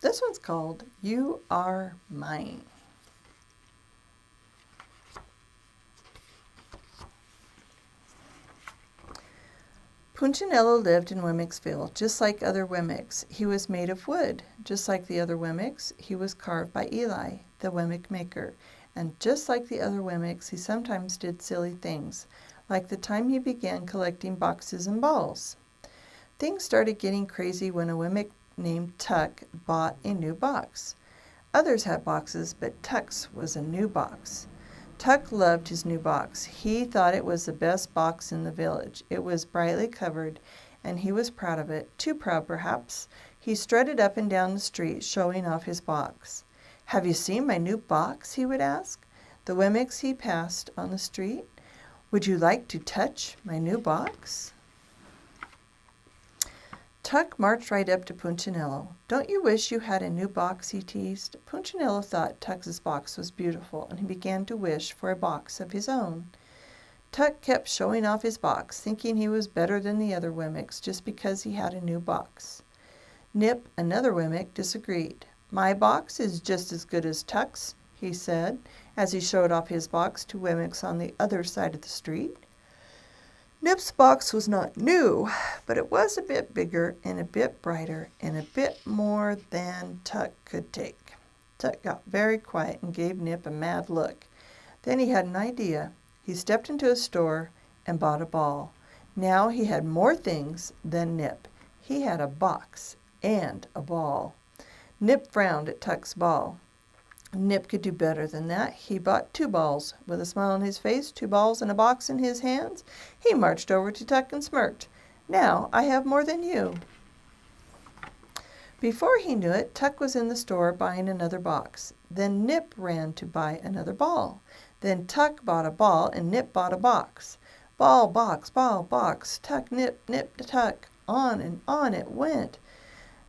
This one's called You Are Mine. Punchinello lived in Wemmicksville, just like other Wemmicks. He was made of wood. Just like the other Wemmicks, he was carved by Eli, the Wemmick maker. And just like the other Wemmicks, he sometimes did silly things, like the time he began collecting boxes and balls. Things started getting crazy when a Wemmick named Tuck bought a new box. Others had boxes, but Tuck's was a new box. Tuck loved his new box. He thought it was the best box in the village. It was brightly covered, and he was proud of it, too proud perhaps. He strutted up and down the street, showing off his box. "Have you seen my new box?" he would ask the Wemmicks he passed on the street. "Would you like to touch my new box?" Tuck marched right up to Punchinello. "Don't you wish you had a new box?" he teased. Punchinello thought Tuck's box was beautiful, and he began to wish for a box of his own. Tuck kept showing off his box, thinking he was better than the other Wemmicks just because he had a new box. Nip, another Wemmick, disagreed. "My box is just as good as Tuck's," he said, as he showed off his box to Wemmicks on the other side of the street. Nip's box was not new, but it was a bit bigger and a bit brighter and a bit more than Tuck could take. Tuck got very quiet and gave Nip a mad look. Then he had an idea. He stepped into a store and bought a ball. Now he had more things than Nip. He had a box and a ball. Nip frowned at Tuck's ball. Nip could do better than that. He bought 2 balls. With a smile on his face, 2 balls and a box in his hands, he marched over to Tuck and smirked. "Now I have more than you." Before he knew it, Tuck was in the store buying another box. Then Nip ran to buy another ball. Then Tuck bought a ball and Nip bought a box. Ball, box, Tuck, Nip, Nip, Tuck. On and on it went.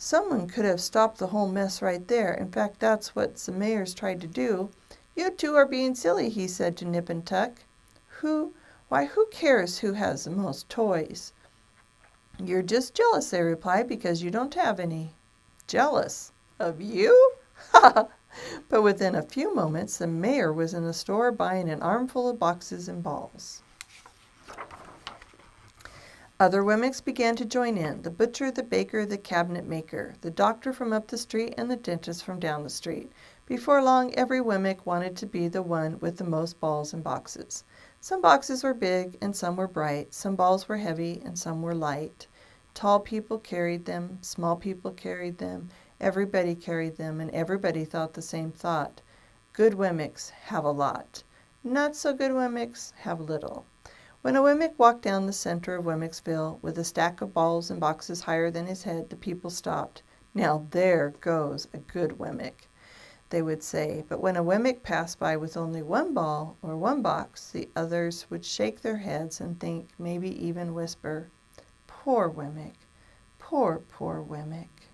Someone could have stopped the whole mess right there. In fact, that's what the mayors tried to do. "You two are being silly," he said to Nip and Tuck. Who cares who has the most toys?" "You're just jealous," they replied, "because you don't have any." "Jealous? Of you?" But within a few moments, the mayor was in the store buying an armful of boxes and balls. Other Wemmicks began to join in, the butcher, the baker, the cabinet maker, the doctor from up the street, and the dentist from down the street. Before long, every Wemmick wanted to be the one with the most balls and boxes. Some boxes were big and some were bright. Some balls were heavy and some were light. Tall people carried them. Small people carried them. Everybody carried them, and everybody thought the same thought. Good Wemmicks have a lot. Not so good Wemmicks have little. When a Wemmick walked down the center of Wemmicksville with a stack of balls and boxes higher than his head, the people stopped. "Now there goes a good Wemmick," they would say. But when a Wemmick passed by with only 1 ball or 1 box, the others would shake their heads and think, maybe even whisper, "Poor Wemmick, poor Wemmick."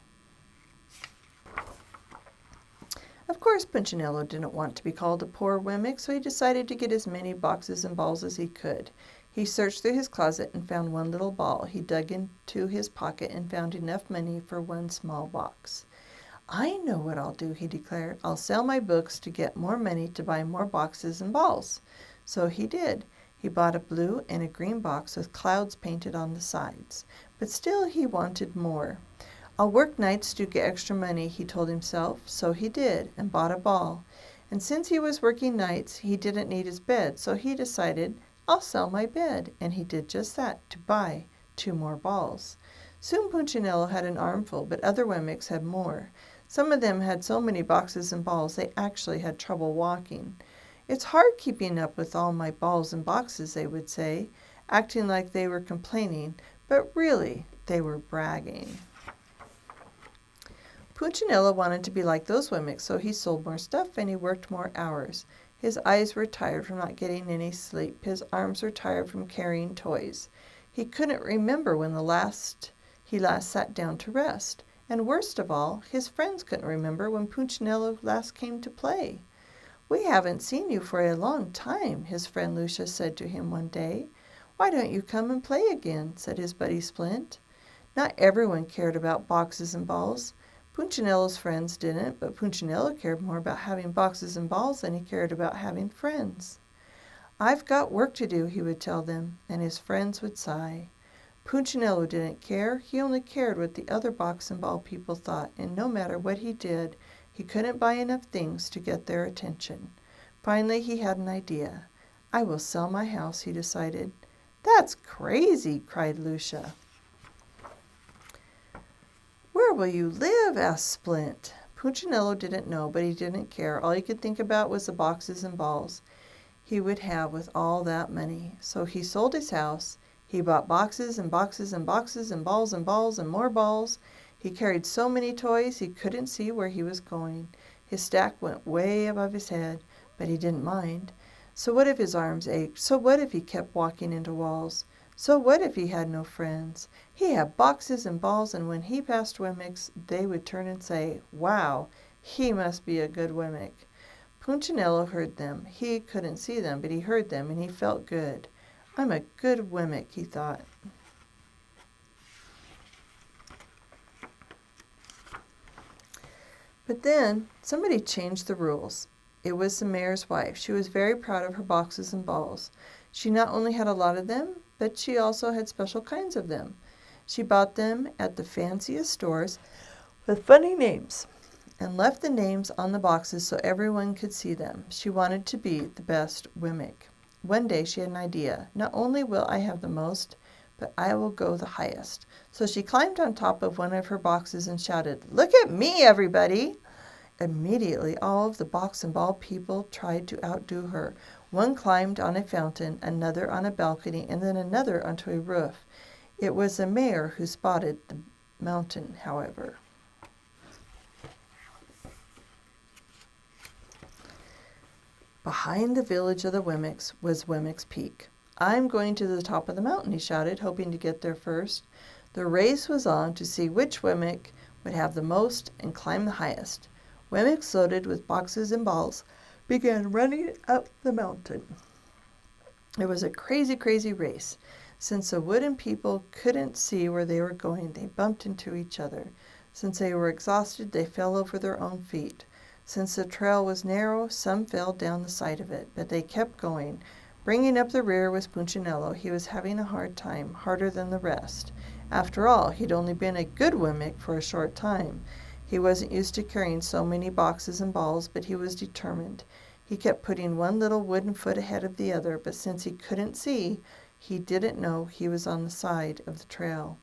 Of course, Punchinello didn't want to be called a poor Wemmick, so he decided to get as many boxes and balls as he could. He searched through his closet and found 1 little ball. He dug into his pocket and found enough money for 1 small box. "I know what I'll do," he declared. "I'll sell my books to get more money to buy more boxes and balls." So he did. He bought a blue and a green box with clouds painted on the sides. But still he wanted more. "I'll work nights to get extra money," he told himself. So he did, and bought a ball. And since he was working nights, he didn't need his bed, so he decided, "I'll sell my bed." And he did just that, to buy 2 more balls. Soon Punchinello had an armful, but other Wemmicks had more. Some of them had so many boxes and balls they actually had trouble walking. "It's hard keeping up with all my balls and boxes," they would say, acting like they were complaining, but really they were bragging. Punchinello wanted to be like those Wemmicks, so he sold more stuff and he worked more hours. His eyes were tired from not getting any sleep. His arms were tired from carrying toys. He couldn't remember when he last sat down to rest. And worst of all, his friends couldn't remember when Punchinello last came to play. "We haven't seen you for a long time," his friend Lucia said to him one day. "Why don't you come and play again?" said his buddy Splint. Not everyone cared about boxes and balls, Punchinello's friends didn't, but Punchinello cared more about having boxes and balls than he cared about having friends. "I've got work to do," he would tell them, and his friends would sigh. Punchinello didn't care. He only cared what the other box and ball people thought, and no matter what he did, he couldn't buy enough things to get their attention. Finally, he had an idea. "I will sell my house," he decided. "That's crazy," cried Lucia. "Where will you live?" asked Splint. Punchinello didn't know, but he didn't care. All he could think about was the boxes and balls he would have with all that money. So he sold his house. He bought boxes and boxes and boxes and balls and more balls. He carried so many toys he couldn't see where he was going. His stack went way above his head, but he didn't mind. So what if his arms ached? So what if he kept walking into walls? So what if he had no friends? He had boxes and balls, and when he passed Wemmicks, they would turn and say, "Wow, he must be a good Wemmick." Punchinello heard them. He couldn't see them, but he heard them, and he felt good. "I'm a good Wemmick," he thought. But then somebody changed the rules. It was the mayor's wife. She was very proud of her boxes and balls. She not only had a lot of them, but she also had special kinds of them. She bought them at the fanciest stores with funny names and left the names on the boxes so everyone could see them. She wanted to be the best Wemmick. One day she had an idea. "Not only will I have the most, but I will go the highest." So she climbed on top of one of her boxes and shouted, "Look at me, everybody!" Immediately all of the box and ball people tried to outdo her. One climbed on a fountain, another on a balcony, and then another onto a roof. It was the mayor who spotted the mountain, however. Behind the village of the Wemmicks was Wemmick's Peak. "I'm going to the top of the mountain," he shouted, hoping to get there first. The race was on to see which Wemmick would have the most and climb the highest. Wemmicks loaded with boxes and balls began running up the mountain. It was a crazy, crazy race. Since the wooden people couldn't see where they were going, they bumped into each other. Since they were exhausted, they fell over their own feet. Since the trail was narrow, some fell down the side of it, but they kept going. Bringing up the rear was Punchinello. He was having a hard time, harder than the rest. After all, he'd only been a good Wemmick for a short time. He wasn't used to carrying so many boxes and balls, but he was determined. He kept putting one little wooden foot ahead of the other, but since he couldn't see, he didn't know he was on the side of the trail.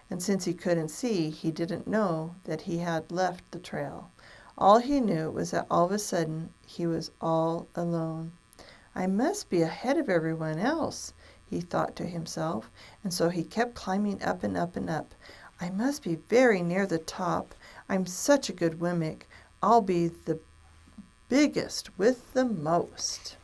And since he couldn't see, he didn't know that he had left the trail. All he knew was that all of a sudden he was all alone. "I must be ahead of everyone else," he thought to himself, and so he kept climbing up and up and up. "I must be very near the top. I'm such a good Wemmick. I'll be the biggest with the most."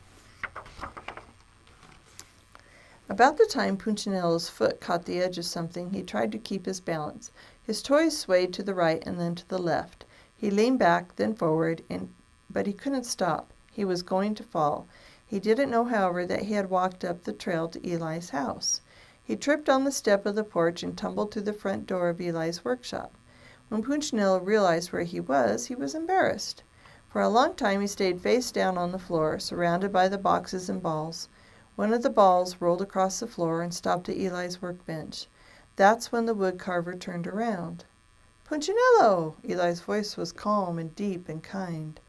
About the time Punchinello's foot caught the edge of something, he tried to keep his balance. His toys swayed to the right and then to the left. He leaned back, then forward, but he couldn't stop. He was going to fall. He didn't know, however, that he had walked up the trail to Eli's house. He tripped on the step of the porch and tumbled through the front door of Eli's workshop. When Punchinello realized where he was embarrassed. For a long time he stayed face down on the floor, surrounded by the boxes and balls. One of the balls rolled across the floor and stopped at Eli's workbench. That's when the wood carver turned around. "Punchinello!" Eli's voice was calm and deep and kind.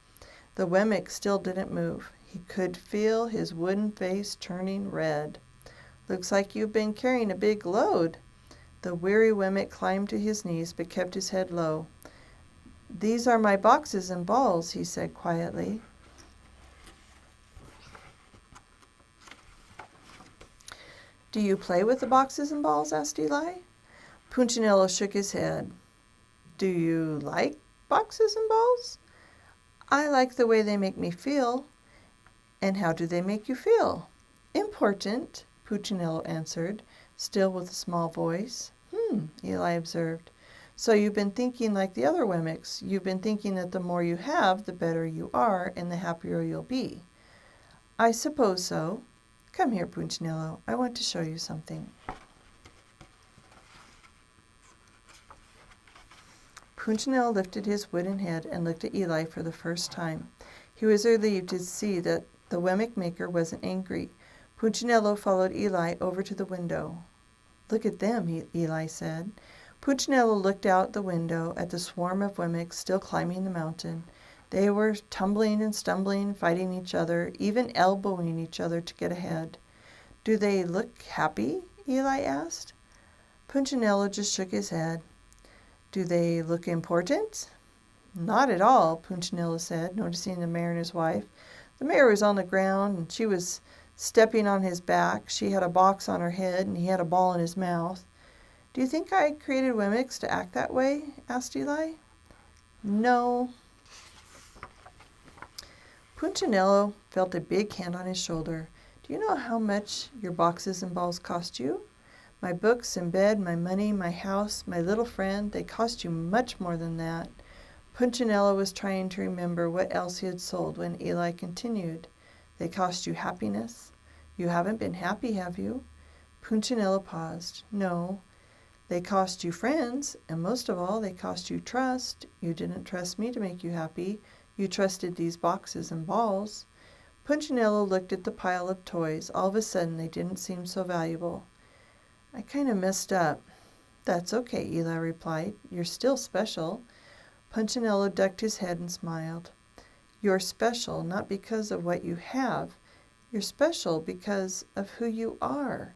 The Wemmick still didn't move. He could feel his wooden face turning red. "Looks like you've been carrying a big load." The weary Wemmick climbed to his knees but kept his head low. "These are my boxes and balls," he said quietly. "Do you play with the boxes and balls?" asked Eli. Punchinello shook his head. "Do you like boxes and balls?" "I like the way they make me feel." "And how do they make you feel?" "Important," Punchinello answered, still with a small voice. Eli observed. "So you've been thinking like the other Wemmicks. You've been thinking that the more you have, the better you are, and the happier you'll be." "I suppose so. Come here, Punchinello. I want to show you something." Punchinello lifted his wooden head and looked at Eli for the first time. He was relieved to see that the Wemmick maker wasn't angry. Punchinello followed Eli over to the window. "Look at them," Eli said. Punchinello looked out the window at the swarm of Wemmicks still climbing the mountain. They were tumbling and stumbling, fighting each other, even elbowing each other to get ahead. "Do they look happy?" Eli asked. Punchinello just shook his head. "Do they look important?" "Not at all," Punchinello said, noticing the mayor and his wife. The mayor was on the ground, and she was stepping on his back. She had a box on her head, and he had a ball in his mouth. "Do you think I created Wemmicks to act that way?" asked Eli. "No." Punchinello felt a big hand on his shoulder. "Do you know how much your boxes and balls cost you? My books and bed, my money, my house, my little friend, they cost you much more than that." Punchinello was trying to remember what else he had sold when Eli continued. "They cost you happiness. You haven't been happy, have you?" Punchinello paused. "No." "They cost you friends, and most of all, they cost you trust. You didn't trust me to make you happy. You trusted these boxes and balls." Punchinello looked at the pile of toys. All of a sudden, they didn't seem so valuable. "I kind of messed up." "That's okay," Eli replied. "You're still special." Punchinello ducked his head and smiled. "You're special not because of what you have. You're special because of who you are.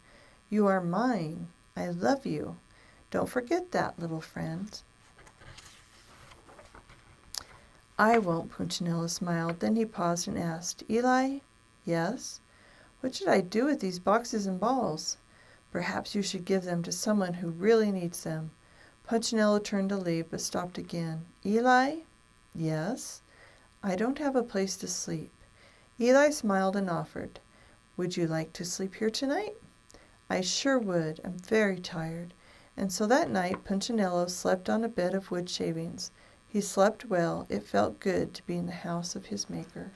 You are mine. I love you. Don't forget that, little friend." "I won't," Punchinello smiled. Then he paused and asked, "Eli?" "Yes?" "What should I do with these boxes and balls?" "Perhaps you should give them to someone who really needs them." Punchinello turned to leave, but stopped again. "Eli?" "Yes?" "I don't have a place to sleep." Eli smiled and offered, "Would you like to sleep here tonight?" "I sure would. I'm very tired." And so that night Punchinello slept on a bed of wood shavings. He slept well. It felt good to be in the house of his maker.